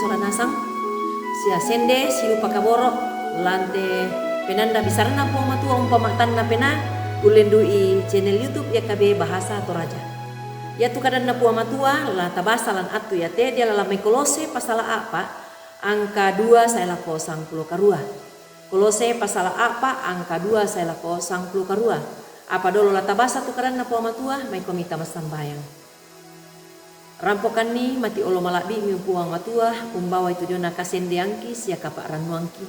soranasang sia sende silu pakaboro lante penanda bisarna po matua umpamatan na pena ulendui channel YouTube ya KB Bahasa Toraja. Ya tu kadan na po matua la tabasa lan atu ya te dia la may Kolose pasal apa angka 2 saya lako 10 karua. Kolose pasal apa angka 2 saya lako 10 karua. Apa dolo la tabasa tu kadan na po matua may komita masambayang. Rampokan ni mati olo malabi mi puang matua umbawa itu jona kasendeangki sia kapak ranuangki.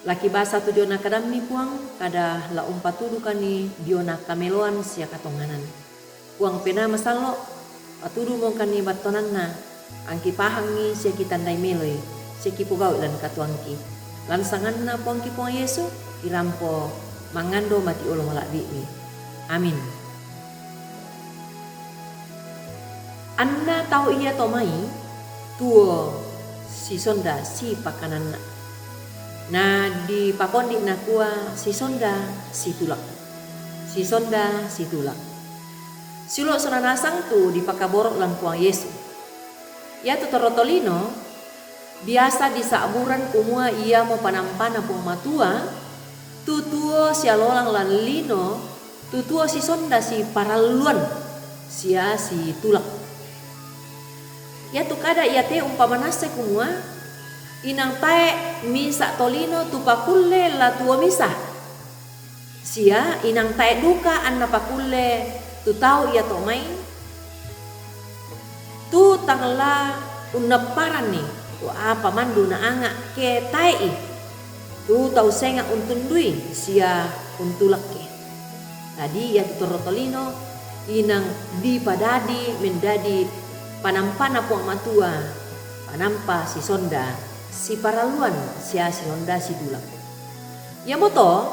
Laki basa tu jona kadami puang kada la umpatudu kani diona kameloan sia katonganan. Puang pena masalo patudu mo kani batonanna angki pahangi sia kitandai meloi sia kipugau lan katuangki. Lansanganna puang ki puang Yesu irampo mangando mati olo malabi mi. Amin. Anda tahu iya tomai tuo si sonda si pakanan na di pakondi na kuah si sonda si tulak silo sonanasang tu di pakaborok lang kuang Yesu ya tu torotolino biasa di saaburan kumua ia mo panampana po matua tutuo si alolang lan lino tutuo si sonda si paraluan sia si tulak. Ya tu kada ia te umpamanase kumua inang tae misa tolino tu pakulle la tua misa. Sia inang tae duka anna pakulle tu tau ia to mai. Tu tangla unaparan ni tu apa mandu na anga ke tae i. Tu tau senga untundui sia untulak ke. Tadi ya tu torotolino inang di padadi mendadi panampana puang matua panampa si sonda si paraluan sia si sonda si dulak. Ya moto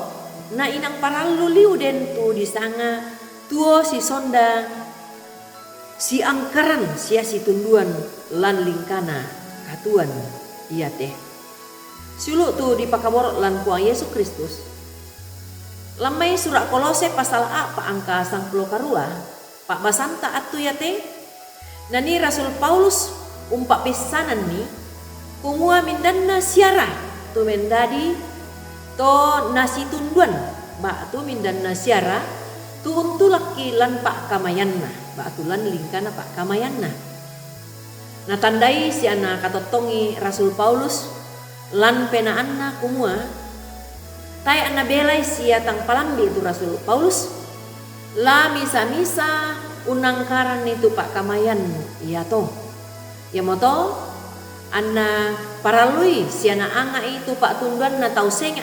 na inang paralu liu den tu di sanga tuo si sonda si angkaran sia si tunduan lan lingkana katuan iya teh. Sulu tu di pakaborok lan puang Yesus Kristus. Lamai surat Kolose pasal apa angka 10 karua Pak Basanta atu ya teh. Nani Rasul Paulus umpak pesanan ni kumua mindanna siara tu mendadi to nasi tunduan ba tu mindanna siara tu untulaki lan pak kamayanna ba tu lan lingkana pak kamayanna. Na tandai si ana katotongi Rasul Paulus lan penaanna kumua tai ana belai sia tang palambi tu Rasul Paulus la misa-misa unangkaran itu pak kamayan iya toh ya moto anna paralui si ana anga itu pak tunduan na tau senga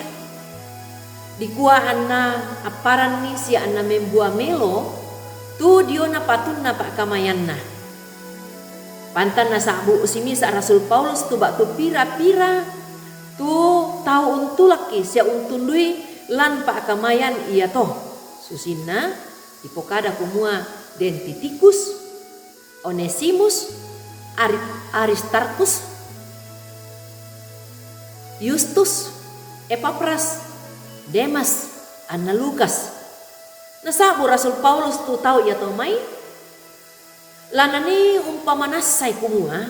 dikua anna aparan ni si anna membua melo tu diona patun na pak kamayan na pantan na sabu si misa Rasul Paulus tu bak tu pira-pira tu tau untulaki sia untundui lan pak kamayan iya toh susina dipokada kumua den Titikus, Onesimus, Aristarkus, Justus, Epapras, Demas, Anna Lukas. Nasabu Rasul Paulus tu tahu ya tomai. Lanani umpamanasay kumua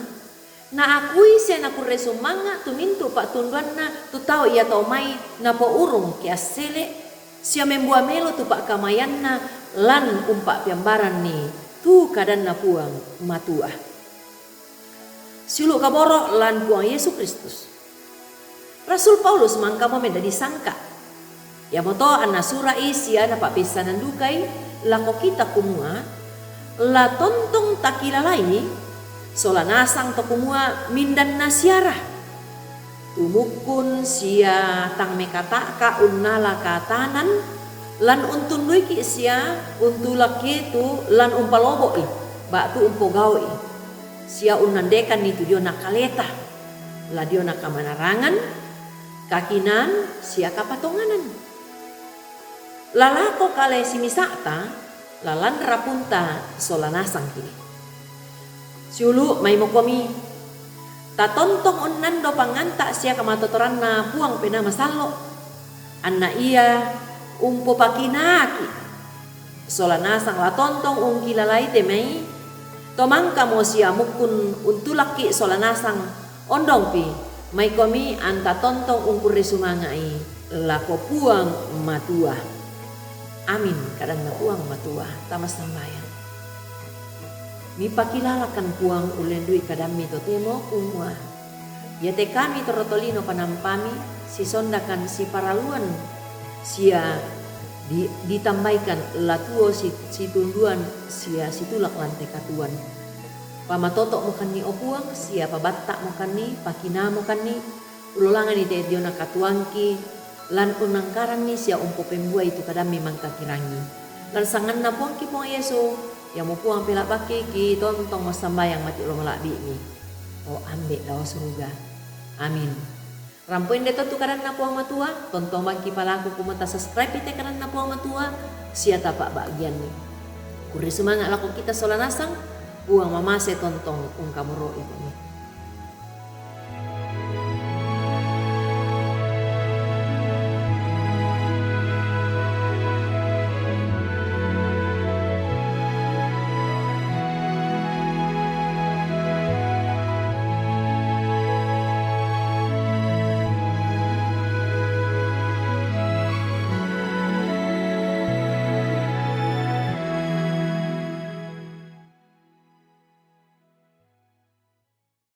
na akui siya na kuresumanga tumintu pak tunduan na tu tahu ya tomai na po urung kiasele siya membuat melo tu pak kamayan na lan umpak piambaran ni tu kadan na puang matua. Silu kaborok lan puang Yesus Kristus. Rasul Paulus mangka momenda disangka. Ya moto anna surai sia na pak pesanan dukai lako kita kumua la tontong takilalai solanasang to kumua mindan nasiara. Tumukun sia tang mekata ka unnala katanan lan untun luiki sia untulaki tu lan umpalobo i bak tu umpogau i sia unandekan itu diona kaleta la diona kamanarangan kakinan sia kapatonganan lalako kale simisata lalan rapunta solanasang kini siulu may mokomi tatontong unnan do panganta sia kamatotoran na puang pena masalo anna iya umpo pakinaki solanasang la tontong ungkilalai temai Tomang kamo sia mukun untulaki solanasang ondong pi mai komi anta tontong ungkur sumangai lako puang matua. Amin kadang na puang matua tamas sambayang. Mi pakilalakan puang ulendui kadami totemo umwa. Yate kami torotolino panampami si sondakan si paraluan sia ditambaikan latuo si tunduan sia situlak lantai katuan. Pamatotok mokan ni opuang sia pabatta mokan ni pakina mokan ni ulolangan ni diona katuangki lan unangkaran ni sia umpo pembua itu kadami mangka kirangi. Lan sangan na puang ki puang Yesu yang mau puang pelak baki ki tontong mas sambayang mati ulo malak bi. Oh ambek dawa surga. Amin. Rampoin deto tu karan na puang matua, tontong bangki palaku kumata subscribe ite karan na puang matua, sia tapak bagian ni. Kuri semangat laku kita solanasang, puang mamase tontong ungkamuro itu ni.